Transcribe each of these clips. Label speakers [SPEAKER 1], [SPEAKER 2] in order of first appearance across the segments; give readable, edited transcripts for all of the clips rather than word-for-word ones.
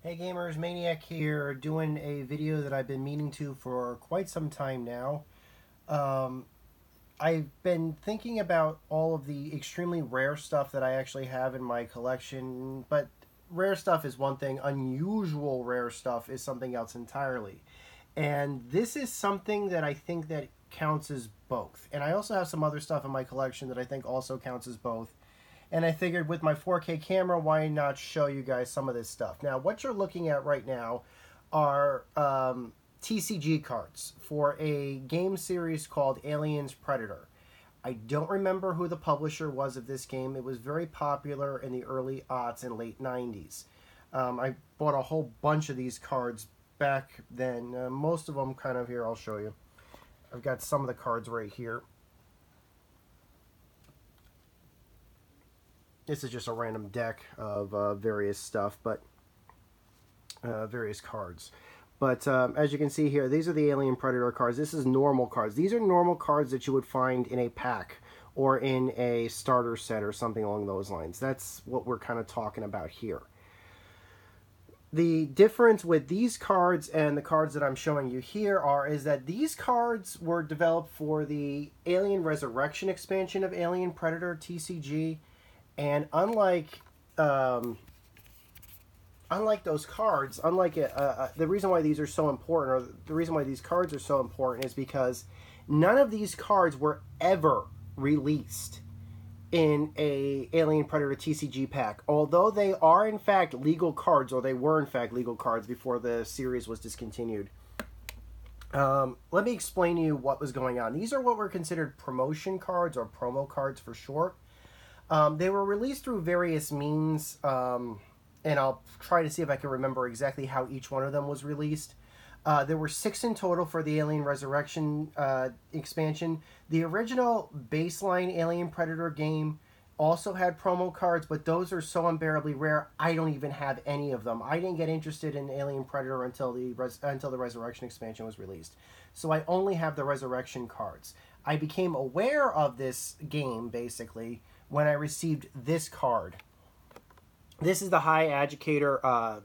[SPEAKER 1] Hey gamers, Maniac here, doing a video that I've been meaning to for quite some time now. Um, I've been thinking about all of the extremely rare stuff that I actually have in my collection, but rare stuff is one thing, unusual rare stuff is something else entirely. And this is something that I think that counts as both. And I also have some other stuff in my collection that I think also counts as both. And I figured with my 4K camera, why not show you guys some of this stuff. Now, what you're looking at right now are TCG cards for a game series called Aliens Predator. I don't remember who the publisher was of this game. It was very popular in the early aughts and late 90s. I bought a whole bunch of these cards back then. Most of them kind of here, I'll show you. I've got some of the cards right here. This is just a random deck of various stuff, but various cards. But as you can see here, these are the Alien Predator cards. This is normal cards. These are normal cards that you would find in a pack or in a starter set or something along those lines. That's what we're kind of talking about here. The difference with these cards and the cards that I'm showing you here is that these cards were developed for the Alien Resurrection expansion of Alien Predator TCG. And unlike those cards, the reason why these are so important, or the reason why these cards are so important, is because none of these cards were ever released in a Alien Predator TCG pack. Although they are in fact legal cards, or they were in fact legal cards before the series was discontinued. Let me explain to you what was going on. These are what were considered promotion cards, or promo cards for short. They were released through various means, and I'll try to see if I can remember exactly how each one of them was released. There were 6 in total for the Alien Resurrection expansion. The original baseline Alien Predator game also had promo cards, but those are so unbearably rare, I don't even have any of them. I didn't get interested in Alien Predator until the Resurrection expansion was released. So I only have the Resurrection cards. I became aware of this game, basically, when I received this card. This is the High Agitator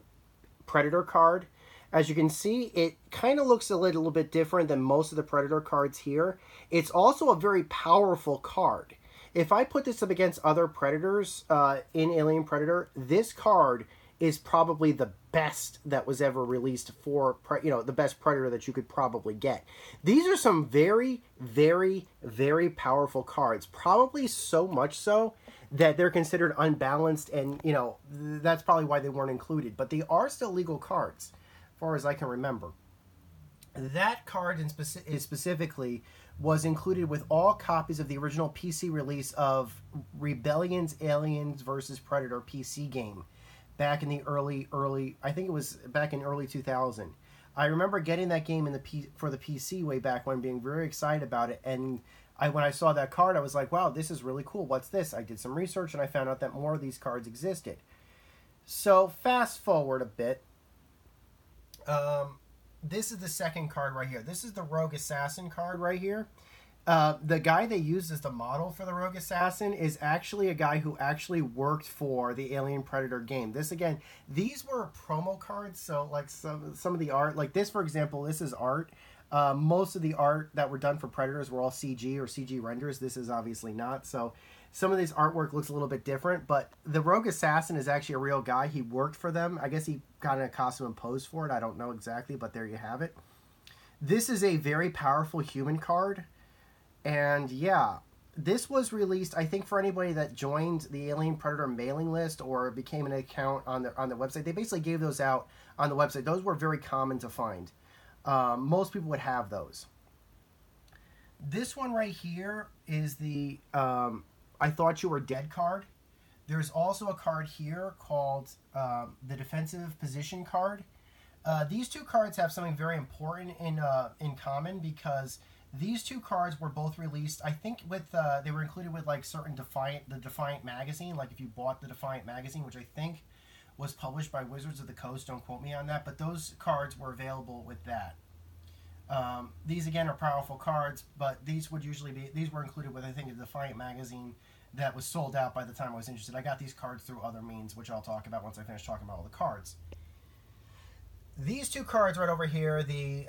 [SPEAKER 1] Predator card. As you can see, it kind of looks a little bit different than most of the Predator cards here. It's also a very powerful card. If I put this up against other Predators in Alien Predator, this card is probably the best that was ever released for, the best Predator that you could probably get. These are some very, very, very powerful cards. Probably so much so that they're considered unbalanced, and, that's probably why they weren't included. But they are still legal cards, as far as I can remember. That card specifically was included with all copies of the original PC release of Rebellion's Aliens vs. Predator PC game back in the early, I think it was back in early 2000. I remember getting that game for the PC way back when, being very excited about it, and when I saw that card, I was like, wow, this is really cool. What's this? I did some research, and I found out that more of these cards existed. So fast forward a bit. This is the second card right here. This is the Rogue Assassin card right here. The guy they used as the model for the Rogue Assassin is actually a guy who actually worked for the Alien Predator game. These were promo cards, so like some of the art, like this, for example, this is art. Most of the art that were done for Predators were all CG or CG renders. This is obviously not, so some of this artwork looks a little bit different, but the Rogue Assassin is actually a real guy. He worked for them. I guess he got in a costume and posed for it. I don't know exactly, but there you have it. This is a very powerful human card. And yeah, this was released, I think, for anybody that joined the Alien Predator mailing list or became an account on the website. They basically gave those out on the website. Those were very common to find. Most people would have those. This one right here is the I Thought You Were Dead card. There's also a card here called the Defensive Position card. These two cards have something very important in common, because these two cards were both released, I think, with they were included with like certain the Defiant magazine. Like if you bought the Defiant magazine, which I think was published by Wizards of the Coast, don't quote me on that, but those cards were available with that. These again are powerful cards, but these were included with, I think, a Defiant magazine that was sold out by the time I was interested. I got these cards through other means, which I'll talk about once I finish talking about all the cards. these two cards right over here, the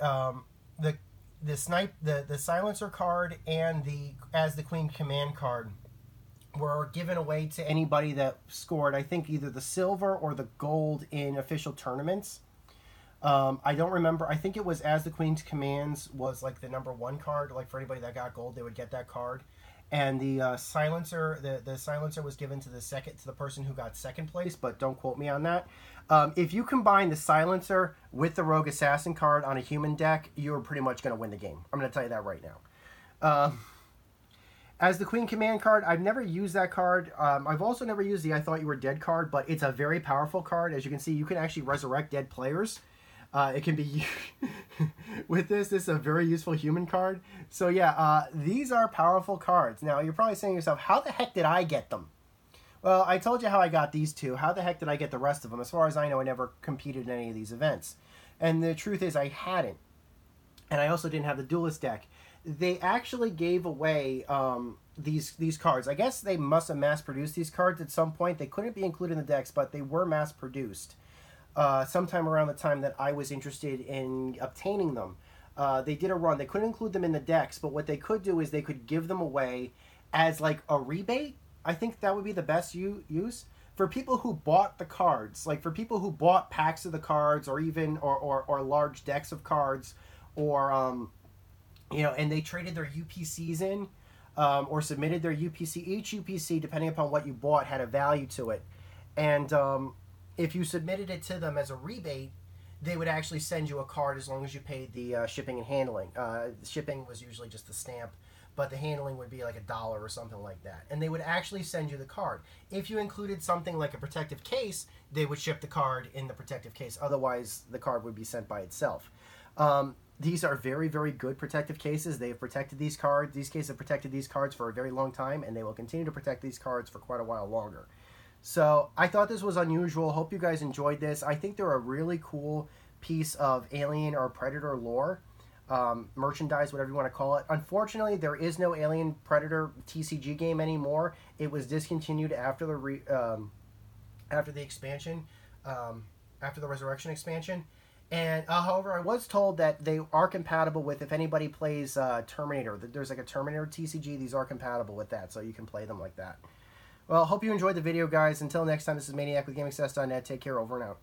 [SPEAKER 1] silencer card and the as the Queen Command card, were given away to anybody that scored, I think, either the silver or the gold in official tournaments. I don't remember. I think it was as the Queen's Commands was like the #1 card. Like for anybody that got gold, they would get that card. And the silencer, the silencer was given to the person who got second place, but don't quote me on that. If you combine the silencer with the Rogue Assassin card on a human deck, you're pretty much going to win the game. I'm going to tell you that right now. As the Queen Command card, I've never used that card. I've also never used the I Thought You Were Dead card, but it's a very powerful card. As you can see, you can actually resurrect dead players. It can be with this is a very useful human card. So yeah, these are powerful cards. Now you're probably saying to yourself, how the heck did I get them? Well, I told you how I got these two. How the heck did I get the rest of them? As far as I know, I never competed in any of these events. And the truth is I hadn't. And I also didn't have the Duelist deck. They actually gave away these cards. I guess they must have mass-produced these cards at some point. They couldn't be included in the decks, but they were mass-produced. Sometime around the time that I was interested in obtaining them. They did a run. They couldn't include them in the decks, but what they could do is they could give them away as like a rebate. I think that would be the best use for people who bought the cards, like for people who bought packs of the cards or even or large decks of cards, or and they traded their UPCs in or submitted their UPC. Each UPC, depending upon what you bought, had a value to it, and if you submitted it to them as a rebate, they would actually send you a card as long as you paid the shipping and handling. Shipping was usually just the stamp, but the handling would be like $1 or something like that. And they would actually send you the card. If you included something like a protective case, they would ship the card in the protective case. Otherwise, the card would be sent by itself. These are very, very good protective cases. They have protected these cards. These cases have protected these cards for a very long time, and they will continue to protect these cards for quite a while longer. So I thought this was unusual. Hope you guys enjoyed this. I think they're a really cool piece of Alien or Predator lore, merchandise, whatever you want to call it. Unfortunately, there is no Alien Predator TCG game anymore. It was discontinued after the expansion, after the Resurrection expansion. And however, I was told that they are compatible with, if anybody plays Terminator. There's like a Terminator TCG. These are compatible with that, so you can play them like that. Well, hope you enjoyed the video, guys. Until next time, this is Maniac with GamingSuccess.net. Take care, over and out.